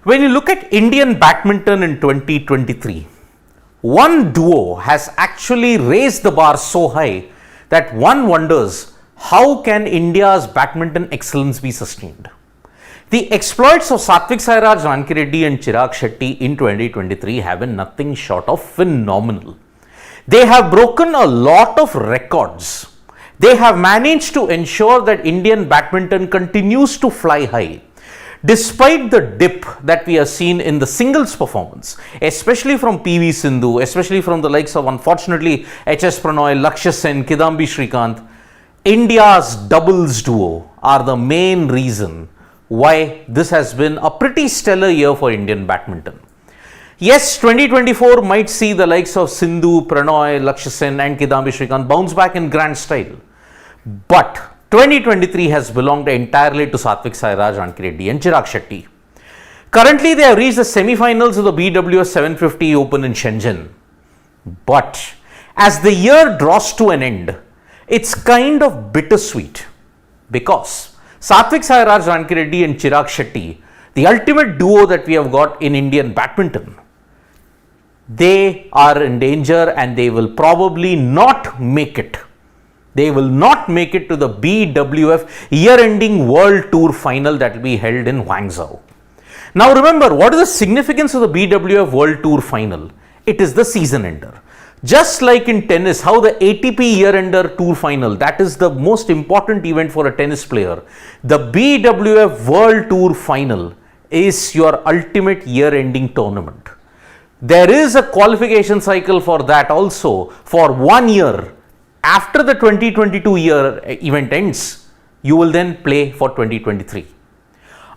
When you look at Indian badminton in 2023, one duo has actually raised the bar so high that one wonders how can India's badminton excellence be sustained. The exploits of Satwiksairaj-Chirag and Chirag Shetty in 2023 have been nothing short of phenomenal. They have broken a lot of records. They have managed to ensure that Indian badminton continues to fly high. Despite the dip that we have seen in the singles performance, especially from PV Sindhu, especially from the likes of, unfortunately, HS Pranoy, Lakshya Sen, Kidambi Srikanth, India's doubles duo are the main reason why this has been a pretty stellar year for Indian badminton. Yes, 2024 might see the likes of Sindhu, Pranoy, Lakshya Sen and Kidambi Srikanth bounce back in grand style. But 2023 has belonged entirely to Satwiksairaj-Chirag and Chirag Shetty. Currently, they have reached the semi-finals of the BWF 750 Open in Shenzhen. But as the year draws to an end, it's kind of bittersweet because Satwiksairaj-Chirag and Chirag Shetty, the ultimate duo that we have got in Indian badminton, they are in danger and they will probably not make it. They will not make it to the BWF year-ending World Tour Final that will be held in Guangzhou. Now remember, what is the significance of the BWF World Tour Final? It is the season ender. Just like in tennis, how the ATP year-ender Tour Final, that is the most important event for a tennis player. The BWF World Tour Final is your ultimate year-ending tournament. There is a qualification cycle for that also for 1 year. After the 2022 year event ends, you will then play for 2023.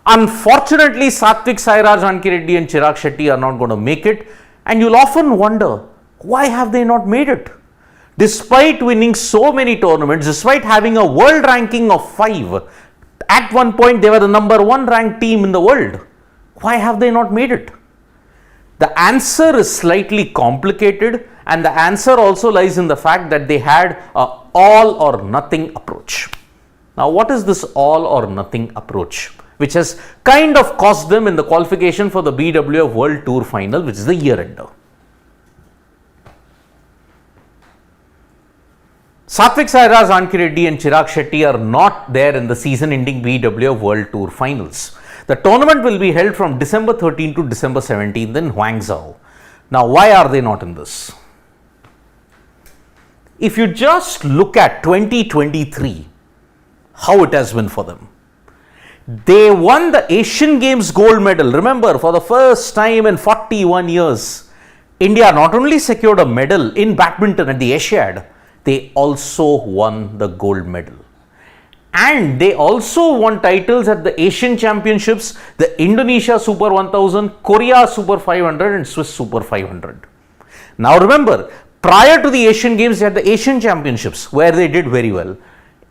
Unfortunately, Satwiksairaj-Chirag and Chirag Shetty are not going to make it, and you'll often wonder, why have they not made it? Despite winning so many tournaments, despite having a world ranking of 5, at one point they were the number 1 ranked team in the world. Why have they not made it? The answer is slightly complicated, and the answer also lies in the fact that they had an all or nothing approach. Now, what is this all or nothing approach, which has kind of cost them in the qualification for the BWF World Tour Final, which is the year-ender? Satwiksairaj-Chirag and Chirag Shetty are not there in the season-ending BWF World Tour Finals. The tournament will be held from December 13 to December 17 in Guangzhou. Now, why are they not in this? If you just look at 2023, how it has been for them. They won the Asian Games gold medal. Remember, for the first time in 41 years, India not only secured a medal in badminton at the Asiad, they also won the gold medal. And they also won titles at the Asian Championships, the Indonesia Super 1000, Korea Super 500 and Swiss Super 500. Now remember, prior to the Asian Games, they had the Asian Championships where they did very well.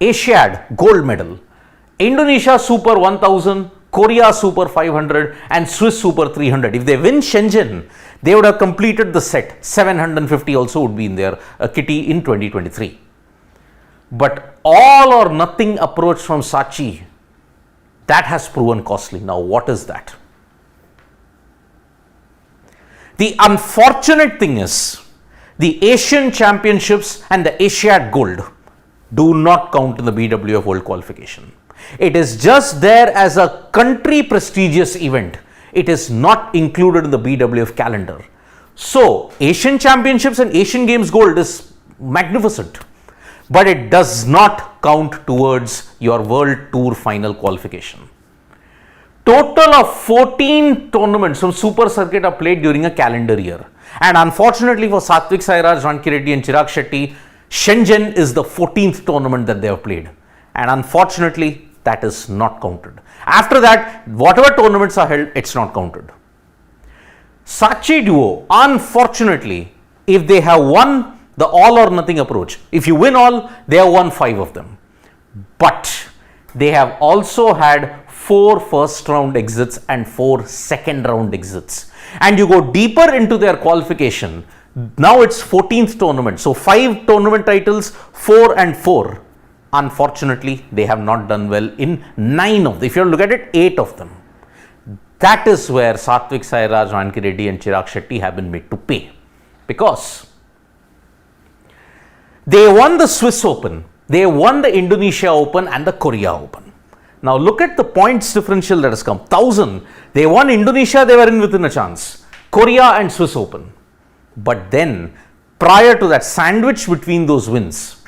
Asiad, gold medal. Indonesia Super 1000, Korea Super 500 and Swiss Super 300. If they win Shenzhen, they would have completed the set. 750 also would be in their kitty in 2023. But all or nothing approach from Sachi, that has proven costly. Now, what is that? The unfortunate thing is, the Asian Championships and the Asiad Gold do not count in the BWF World Qualification. It is just there as a country prestigious event. It is not included in the BWF calendar. So, Asian Championships and Asian Games Gold is magnificent, but it does not count towards your World Tour Final qualification. Total of 14 tournaments from Super Circuit are played during a calendar year. And unfortunately for Satwiksairaj-Chirag and Chirag Shetty, Shenzhen is the 14th tournament that they have played. And unfortunately, that is not counted. After that, whatever tournaments are held, it's not counted. Sachi duo, unfortunately, if they have won the all or nothing approach, if you win all, they have won 5 of them. But they have also had 4 first round exits and 4 second round exits. And you go deeper into their qualification, now it's 14th tournament. So 5 tournament titles, 4 and 4. Unfortunately, they have not done well in 9 of them. If you look at it, 8 of them. That is where Satwiksairaj-Chirag Reddy and Chirag Shetty have been made to pay, because they won the Swiss Open, they won the Indonesia Open and the Korea Open. Now look at the points differential that has come. 1,000. They won Indonesia, they were in within a chance. Korea and Swiss Open. But then, prior to that, sandwich between those wins,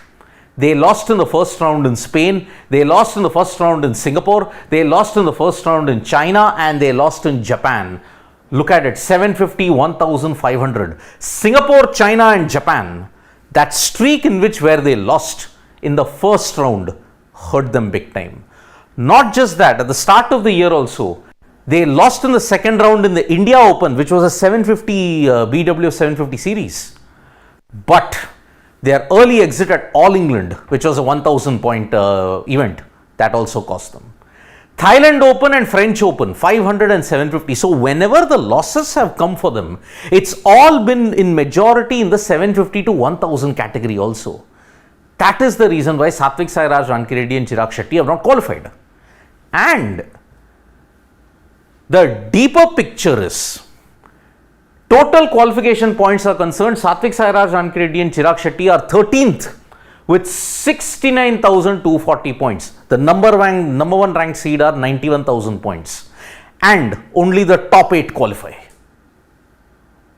they lost in the first round in Spain, they lost in the first round in Singapore, they lost in the first round in China, and they lost in Japan. Look at it, 750, 1,500. Singapore, China and Japan, that streak in which where they lost in the first round hurt them big time. Not just that, at the start of the year also, they lost in the second round in the India Open, which was a 750 BWF 750 series. But their early exit at All England, which was a 1,000 point event, that also cost them. Thailand Open and French Open, 500 and 750. So whenever the losses have come for them, it's all been in majority in the 750 to 1,000 category also. That is the reason why Satwiksairaj-Chirag Reddy and Chirag Shetty have not qualified. And the deeper picture is, total qualification points are concerned, Satwiksairaj-Chirag Reddy and Chirag Shetty are 13th with 69,240 points. The number one ranked seed are 91,000 points. And only the top 8 qualify.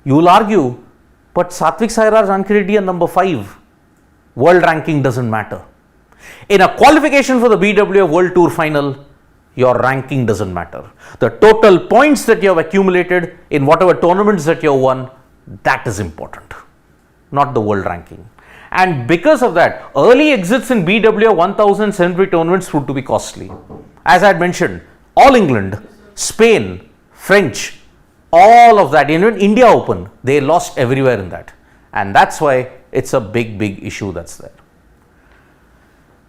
You will argue, but Satwiksairaj-Chirag Reddy are number 5. World ranking doesn't matter. In a qualification for the BWF World Tour Final, your ranking doesn't matter. The total points that you have accumulated in whatever tournaments that you have won, that is important, not the world ranking. And because of that, early exits in BWF 1,750 tournaments proved to be costly. As I had mentioned, All England, Spain, French, all of that, even India Open, they lost everywhere in that. And that's why it's a big issue that's there.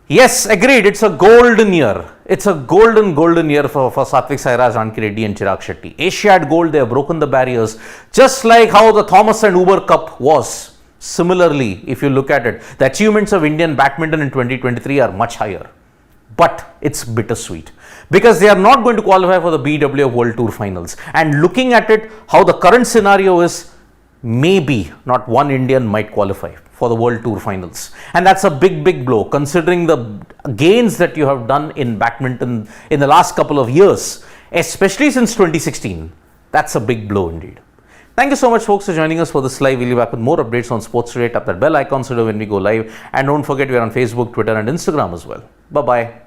Yes, agreed, it's a golden year. It's a golden year for Satwiksairaj-Chirag Reddy and Chirag Shetty. Asiad Gold, they have broken the barriers, just like how the Thomas and Uber Cup was. Similarly, if you look at it, the achievements of Indian badminton in 2023 are much higher. But it's bittersweet, because they are not going to qualify for the BWF World Tour Finals. And looking at it, how the current scenario is, maybe not one Indian might qualify for the World Tour Finals. And that's a big blow, considering the gains that you have done in badminton in the last couple of years, especially since 2016. That's a big blow indeed. Thank you so much, folks, for joining us for this live. We'll be back with more updates on Sports Today. Tap that bell icon so that when we go live. And don't forget, we are on Facebook, Twitter and Instagram as well. Bye-bye.